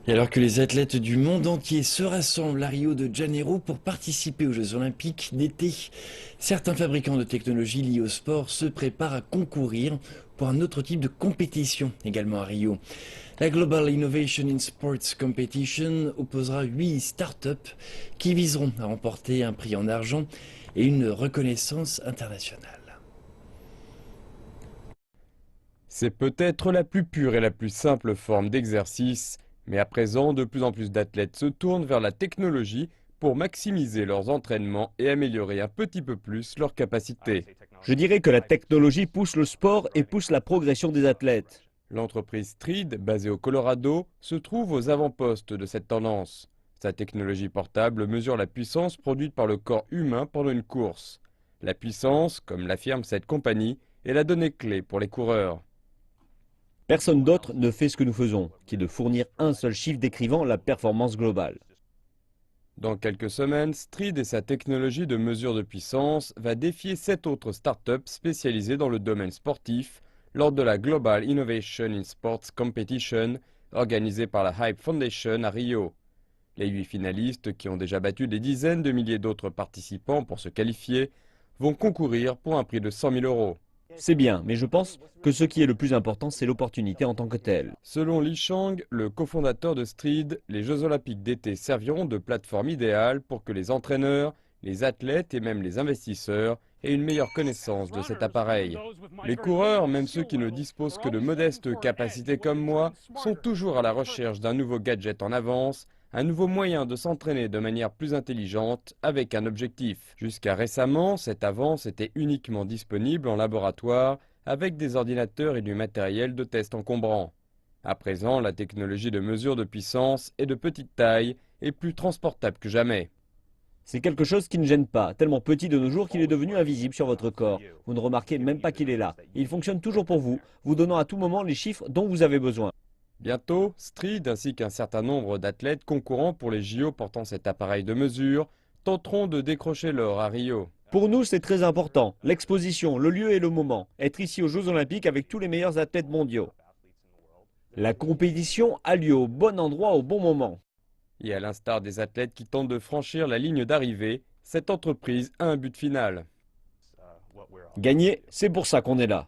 Et alors que les athlètes du monde entier se rassemblent à Rio de Janeiro pour participer aux Jeux Olympiques d'été, certains fabricants de technologies liées au sport se préparent à concourir pour un autre type de compétition également à Rio. La Global Innovation in Sports Competition opposera 8 startups qui viseront à remporter un prix en argent et une reconnaissance internationale. C'est peut-être la plus pure et la plus simple forme d'exercice, mais à présent, de plus en plus d'athlètes se tournent vers la technologie pour maximiser leurs entraînements et améliorer un petit peu plus leurs capacités. Je dirais que la technologie pousse le sport et pousse la progression des athlètes. L'entreprise Stride, basée au Colorado, se trouve aux avant-postes de cette tendance. Sa technologie portable mesure la puissance produite par le corps humain pendant une course. La puissance, comme l'affirme cette compagnie, est la donnée clé pour les coureurs. Personne d'autre ne fait ce que nous faisons, qui est de fournir un seul chiffre décrivant la performance globale. Dans quelques semaines, Stride et sa technologie de mesure de puissance va défier 7 autres startups spécialisées dans le domaine sportif lors de la Global Innovation in Sports Competition organisée par la Hype Foundation à Rio. Les 8 finalistes, qui ont déjà battu des dizaines de milliers d'autres participants pour se qualifier, vont concourir pour un prix de 100 000 euros. C'est bien, mais je pense que ce qui est le plus important, c'est l'opportunité en tant que telle. Selon Li Shang, le cofondateur de Stride, les Jeux Olympiques d'été serviront de plateforme idéale pour que les entraîneurs, les athlètes et même les investisseurs aient une meilleure connaissance de cet appareil. Les coureurs, même ceux qui ne disposent que de modestes capacités comme moi, sont toujours à la recherche d'un nouveau gadget en avance, un nouveau moyen de s'entraîner de manière plus intelligente avec un objectif. Jusqu'à récemment, cette avance était uniquement disponible en laboratoire avec des ordinateurs et du matériel de test encombrant. À présent, la technologie de mesure de puissance est de petite taille et plus transportable que jamais. C'est quelque chose qui ne gêne pas, tellement petit de nos jours qu'il est devenu invisible sur votre corps. Vous ne remarquez même pas qu'il est là. Et il fonctionne toujours pour vous, vous donnant à tout moment les chiffres dont vous avez besoin. Bientôt, Stride ainsi qu'un certain nombre d'athlètes concourant pour les JO portant cet appareil de mesure tenteront de décrocher l'or à Rio. Pour nous, c'est très important. L'exposition, le lieu et le moment. Être ici aux Jeux Olympiques avec tous les meilleurs athlètes mondiaux. La compétition a lieu au bon endroit au bon moment. Et à l'instar des athlètes qui tentent de franchir la ligne d'arrivée, cette entreprise a un but final. Gagner, c'est pour ça qu'on est là.